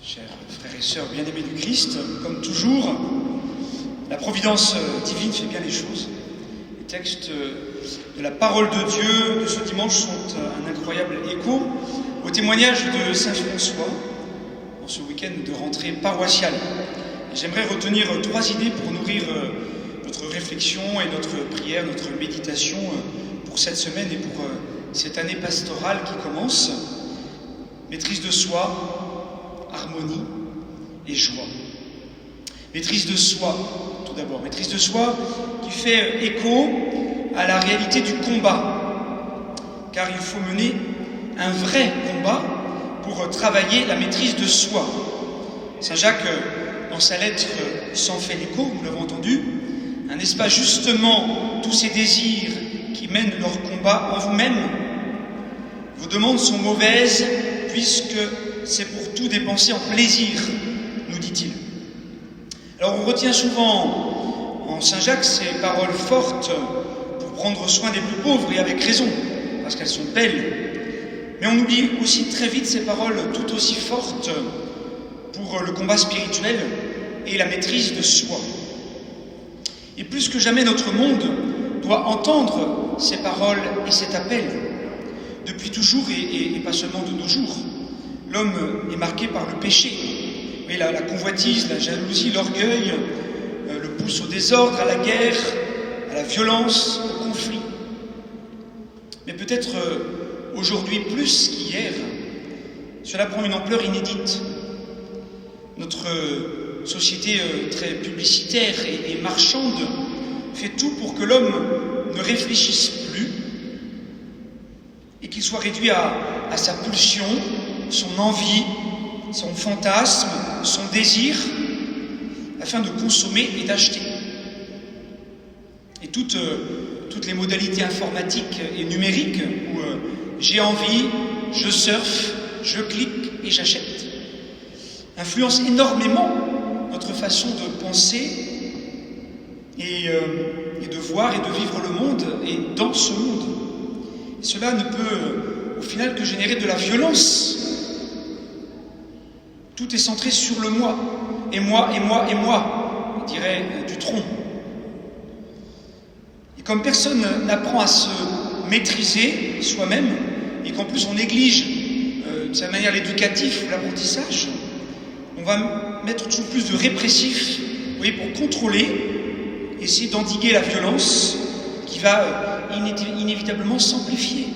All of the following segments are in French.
Chers frères et sœurs bien-aimés du Christ, comme toujours, la providence divine fait bien les choses. Les textes de la parole de Dieu de ce dimanche sont un incroyable écho au témoignage de Saint François en ce week-end de rentrée paroissiale. Et j'aimerais retenir 3 idées pour nourrir notre réflexion et notre prière, notre méditation pour cette semaine et pour cette année pastorale qui commence. Maîtrise de soi, harmonie et joie. Maîtrise de soi, tout d'abord. Maîtrise de soi qui fait écho à la réalité du combat. Car il faut mener un vrai combat pour travailler la maîtrise de soi. Saint Jacques, dans sa lettre, s'en fait l'écho, nous l'avons entendu. N'est-ce pas justement tous ces désirs qui mènent leur combat en vous-même? Vos demandes sont mauvaises puisque c'est pour tout dépenser en plaisir, nous dit-il. Alors on retient souvent en Saint Jacques ces paroles fortes pour prendre soin des plus pauvres, et avec raison, parce qu'elles sont belles. Mais on oublie aussi très vite ces paroles tout aussi fortes pour le combat spirituel et la maîtrise de soi. Et plus que jamais, notre monde doit entendre ces paroles et cet appel. Depuis toujours, et pas seulement de nos jours, l'homme est marqué par le péché. Mais la convoitise, la jalousie, l'orgueil le poussent au désordre, à la guerre, à la violence, au conflit. Mais peut-être aujourd'hui plus qu'hier, cela prend une ampleur inédite. Notre société très publicitaire et marchande fait tout pour que l'homme ne réfléchisse plus et qu'il soit réduit à sa pulsion, son envie, son fantasme, son désir, afin de consommer et d'acheter. Et toutes les modalités informatiques et numériques où j'ai envie, je surfe, je clique et j'achète, influencent énormément notre façon de penser et de voir et de vivre le monde et dans ce monde. Et cela ne peut au final que générer de la violence. Tout est centré sur le moi, et moi, et moi, et moi, on dirait Dutronc. Et comme personne n'apprend à se maîtriser soi-même, et qu'en plus on néglige de sa manière l'éducatif ou l'apprentissage, on va mettre toujours plus de répressif, vous voyez, pour contrôler, essayer d'endiguer la violence qui va inévitablement s'amplifier.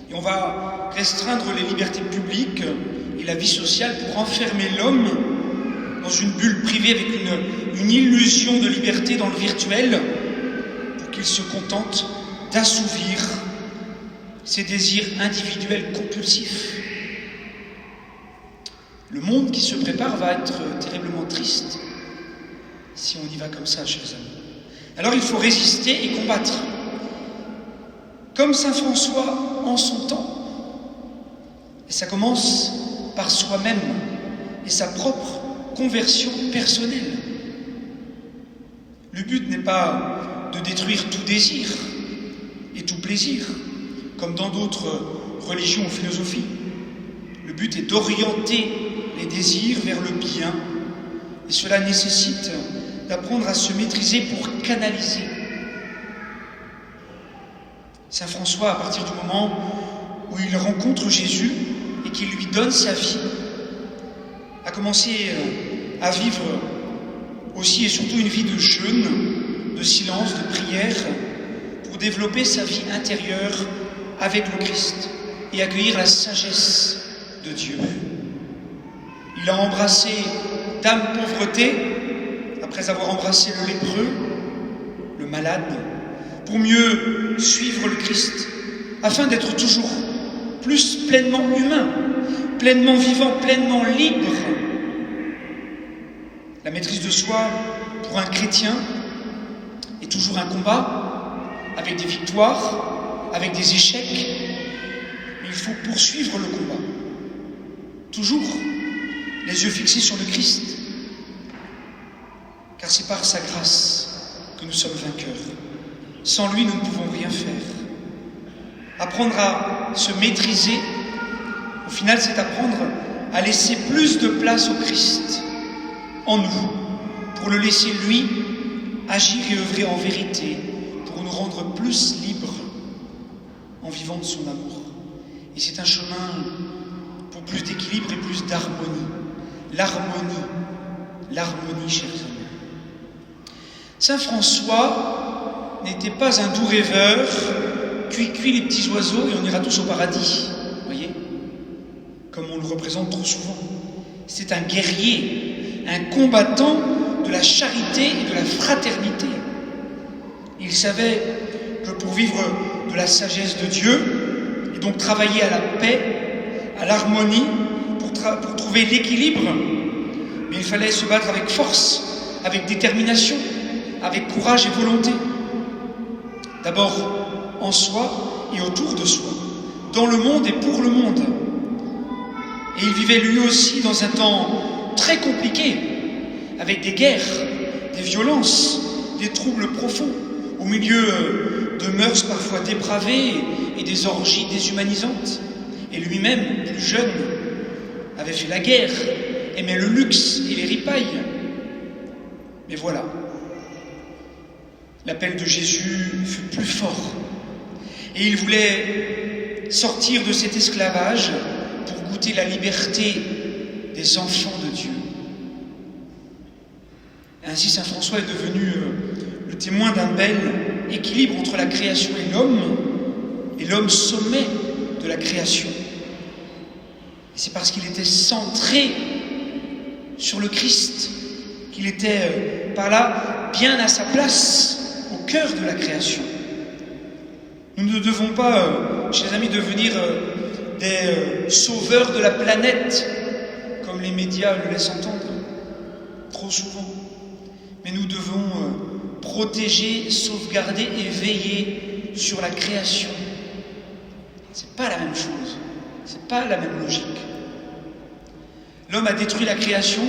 Et on va restreindre les libertés publiques et la vie sociale pour enfermer l'homme dans une bulle privée avec une illusion de liberté dans le virtuel, pour qu'il se contente d'assouvir ses désirs individuels compulsifs. Le monde qui se prépare va être terriblement triste si on y va comme ça, chers amis. Alors il faut résister et combattre. Comme Saint François en son temps. Et ça commence par soi-même et sa propre conversion personnelle. Le but n'est pas de détruire tout désir et tout plaisir, comme dans d'autres religions ou philosophies. Le but est d'orienter les désirs vers le bien, et cela nécessite d'apprendre à se maîtriser pour canaliser. Saint François, à partir du moment où il rencontre Jésus et qu'il lui donne sa vie, a commencé à vivre aussi et surtout une vie de jeûne, de silence, de prière, pour développer sa vie intérieure avec le Christ et accueillir la sagesse de Dieu. Il a embrassé dame pauvreté, après avoir embrassé le lépreux, le malade, pour mieux suivre le Christ, afin d'être toujours plus pleinement humain, pleinement vivant, pleinement libre. La maîtrise de soi, pour un chrétien, est toujours un combat, avec des victoires, avec des échecs, mais il faut poursuivre le combat. Toujours les yeux fixés sur le Christ, car c'est par sa grâce que nous sommes vainqueurs. Sans lui, nous ne pouvons rien faire. Apprendre à se maîtriser, au final, c'est apprendre à laisser plus de place au Christ en nous, pour le laisser, lui, agir et œuvrer en vérité, pour nous rendre plus libres en vivant de son amour. Et c'est un chemin pour plus d'équilibre et plus d'harmonie. L'harmonie, chers amis. Saint François n'était pas un doux rêveur, cuit les petits oiseaux et on ira tous au paradis, voyez, comme on le représente trop souvent. C'est un guerrier, un combattant de la charité et de la fraternité. Il savait que pour vivre de la sagesse de Dieu, et donc travailler à la paix, à l'harmonie, pour trouver l'équilibre, mais il fallait se battre avec force, avec détermination, avec courage et volonté. D'abord en soi et autour de soi, dans le monde et pour le monde. Et il vivait lui aussi dans un temps très compliqué, avec des guerres, des violences, des troubles profonds, au milieu de mœurs parfois dépravées et des orgies déshumanisantes. Et lui-même, plus jeune, avait fait la guerre, aimait le luxe et les ripailles. Mais voilà, l'appel de Jésus fut plus fort. Et il voulait sortir de cet esclavage pour goûter la liberté des enfants de Dieu. Ainsi, saint François est devenu le témoin d'un bel équilibre entre la création et l'homme sommet de la création. Et c'est parce qu'il était centré sur le Christ, qu'il était par là bien à sa place, au cœur de la création. Nous ne devons pas, chers amis, devenir des sauveurs de la planète, comme les médias le laissent entendre, trop souvent. Mais nous devons protéger, sauvegarder et veiller sur la création. C'est pas la même chose, c'est pas la même logique. L'homme a détruit la création,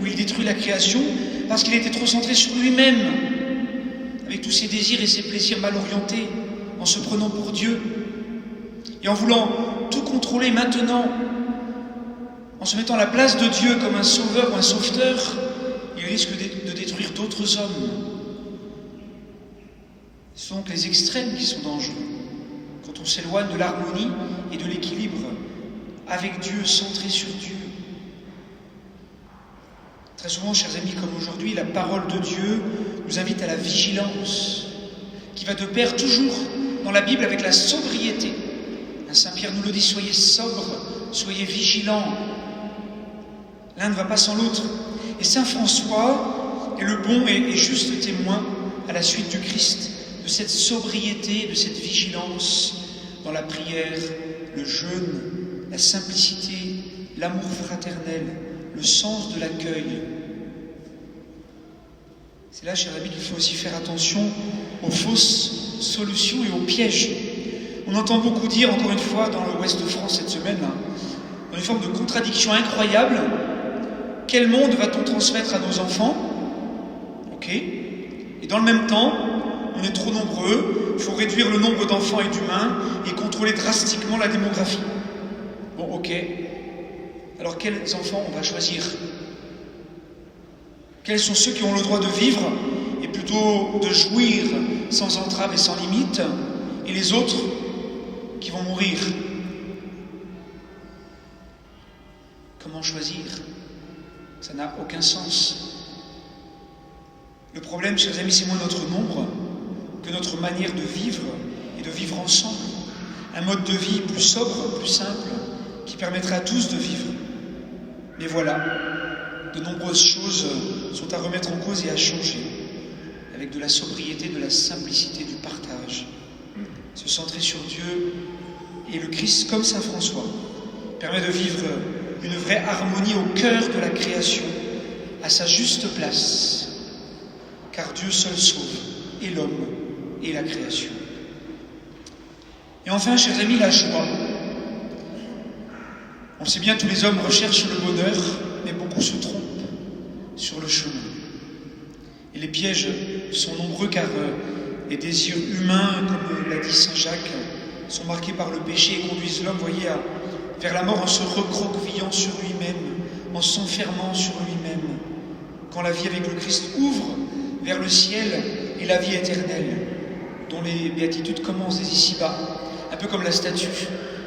ou il détruit la création parce qu'il était trop centré sur lui-même, avec tous ses désirs et ses plaisirs mal orientés, en se prenant pour Dieu, et en voulant tout contrôler maintenant, en se mettant à la place de Dieu comme un sauveur ou un sauveteur, il risque de détruire d'autres hommes. Ce sont donc les extrêmes qui sont dangereux, quand on s'éloigne de l'harmonie et de l'équilibre avec Dieu, centré sur Dieu. Très souvent, chers amis, comme aujourd'hui, la parole de Dieu nous invite à la vigilance, qui va de pair toujours dans la Bible avec la sobriété. Saint Pierre nous le dit, soyez sobres, soyez vigilants. L'un ne va pas sans l'autre. Et saint François est le bon et juste témoin à la suite du Christ de cette sobriété, de cette vigilance dans la prière, le jeûne, la simplicité, l'amour fraternel, le sens de l'accueil. C'est là, chers amis, qu'il faut aussi faire attention aux fausses solutions et aux pièges. On entend beaucoup dire, encore une fois, dans l'Ouest de France cette semaine, dans une forme de contradiction incroyable, quel monde va-t-on transmettre à nos enfants? Ok. Et dans le même temps, on est trop nombreux, il faut réduire le nombre d'enfants et d'humains et contrôler drastiquement la démographie. Bon, ok. Alors quels enfants on va choisir? Quels sont ceux qui ont le droit de vivre et plutôt de jouir sans entrave et sans limite, et les autres qui vont mourir? Comment choisir? Ça n'a aucun sens. Le problème, chers amis, c'est moins notre nombre que notre manière de vivre et de vivre ensemble. Un mode de vie plus sobre, plus simple, qui permettrait à tous de vivre. Mais voilà, de nombreuses choses sont à remettre en cause et à changer, avec de la sobriété, de la simplicité, du partage. Se centrer sur Dieu et le Christ, comme saint François, permet de vivre une vraie harmonie au cœur de la création, à sa juste place, car Dieu seul sauve, et l'homme, et la création. Et enfin, chers amis, la joie. On le sait bien, tous les hommes recherchent le bonheur, mais beaucoup se trompent sur le chemin. Et les pièges sont nombreux, car les désirs humains, comme l'a dit saint Jacques, sont marqués par le péché et conduisent l'homme, voyez, vers la mort en se recroquevillant sur lui-même, en s'enfermant sur lui-même, quand la vie avec le Christ ouvre vers le ciel et la vie éternelle, dont les béatitudes commencent dès ici-bas, un peu comme la statue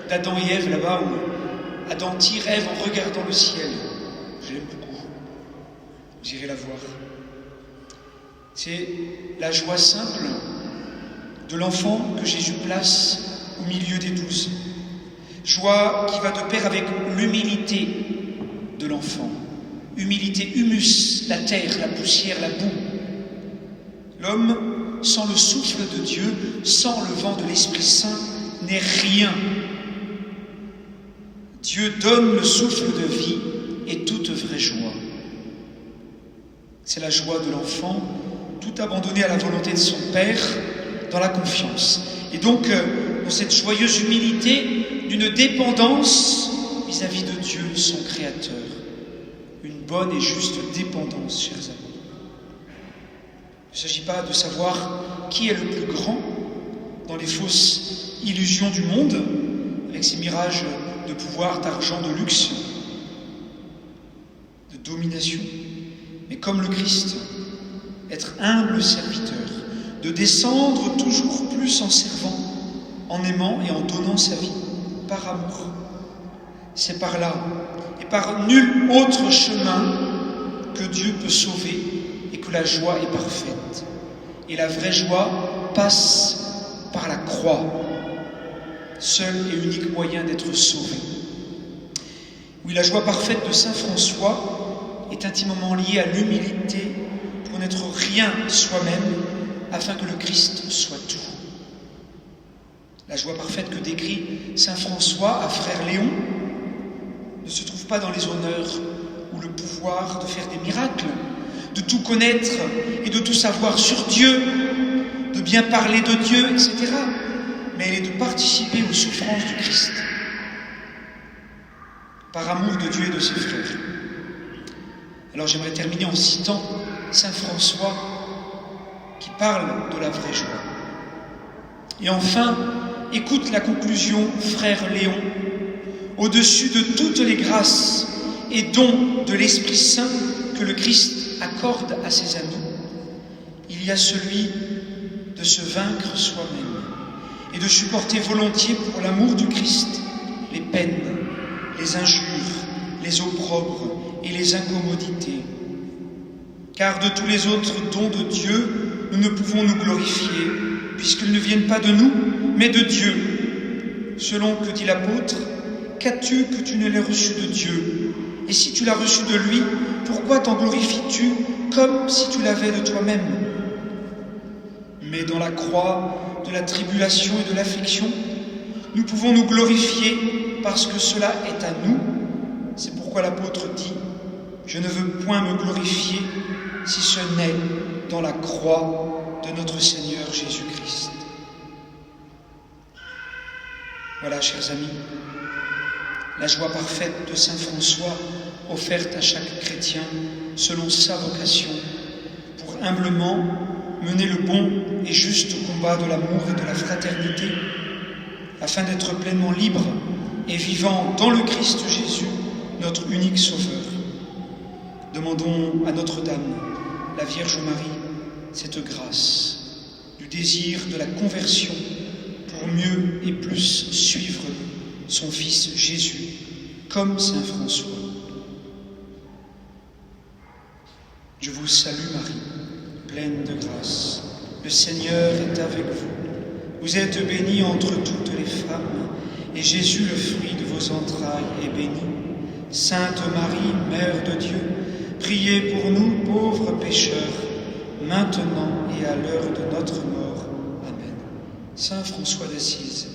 d'Adam et Ève là-bas, où Adam tire Ève en regardant le ciel. Je l'aime beaucoup, vous irez la voir. C'est la joie simple de l'enfant que Jésus place au milieu des 12. Joie qui va de pair avec l'humilité de l'enfant. Humilité, humus, la terre, la poussière, la boue. L'homme, sans le souffle de Dieu, sans le vent de l'Esprit Saint, n'est rien. Dieu donne le souffle de vie et toute vraie joie. C'est la joie de l'enfant, tout abandonné à la volonté de son Père, dans la confiance. Et donc, dans cette joyeuse humilité d'une dépendance vis-à-vis de Dieu, son Créateur. Une bonne et juste dépendance, chers amis. Il ne s'agit pas de savoir qui est le plus grand dans les fausses illusions du monde, avec ses mirages de pouvoir, d'argent, de luxe, de domination, mais comme le Christ, être humble serviteur, de descendre toujours plus en servant, en aimant et en donnant sa vie, par amour. C'est par là, et par nul autre chemin que Dieu peut sauver et que la joie est parfaite. Et la vraie joie passe par la croix, seul et unique moyen d'être sauvé. Oui, la joie parfaite de saint François est intimement liée à l'humilité pour n'être rien soi-même, afin que le Christ soit tout. La joie parfaite que décrit saint François à frère Léon ne se trouve pas dans les honneurs ou le pouvoir de faire des miracles, de tout connaître et de tout savoir sur Dieu, de bien parler de Dieu, etc. Mais elle est de participer aux souffrances du Christ, par amour de Dieu et de ses frères. Alors j'aimerais terminer en citant saint François qui parle de la vraie joie. Et enfin, écoute la conclusion, frère Léon, au-dessus de toutes les grâces et dons de l'Esprit Saint que le Christ accorde à ses amis, il y a celui de se vaincre soi-même et de supporter volontiers pour l'amour du Christ les peines, les injures, les opprobres et les incommodités. Car de tous les autres dons de Dieu, nous ne pouvons nous glorifier, puisqu'ils ne viennent pas de nous, mais de Dieu. Selon que dit l'apôtre, qu'as-tu que tu ne l'aies reçu de Dieu? Et si tu l'as reçu de lui, pourquoi t'en glorifies-tu comme si tu l'avais de toi-même? Mais dans la croix de la tribulation et de l'affliction, nous pouvons nous glorifier parce que cela est à nous. C'est pourquoi l'apôtre dit, je ne veux point me glorifier si ce n'est dans la croix de notre Seigneur Jésus-Christ. Voilà, chers amis, la joie parfaite de saint François offerte à chaque chrétien selon sa vocation pour humblement mener le bon et juste combat de l'amour et de la fraternité afin d'être pleinement libre et vivant dans le Christ Jésus, notre unique Sauveur. Demandons à Notre-Dame, la Vierge Marie, cette grâce du désir de la conversion pour mieux et plus suivre son Fils Jésus, comme saint François. Je vous salue Marie, pleine de grâce. Le Seigneur est avec vous. Vous êtes bénie entre toutes les femmes, et Jésus, le fruit de vos entrailles, est béni. Sainte Marie, Mère de Dieu, priez pour nous pauvres pécheurs, maintenant et à l'heure de notre mort. Amen. Saint François d'Assise,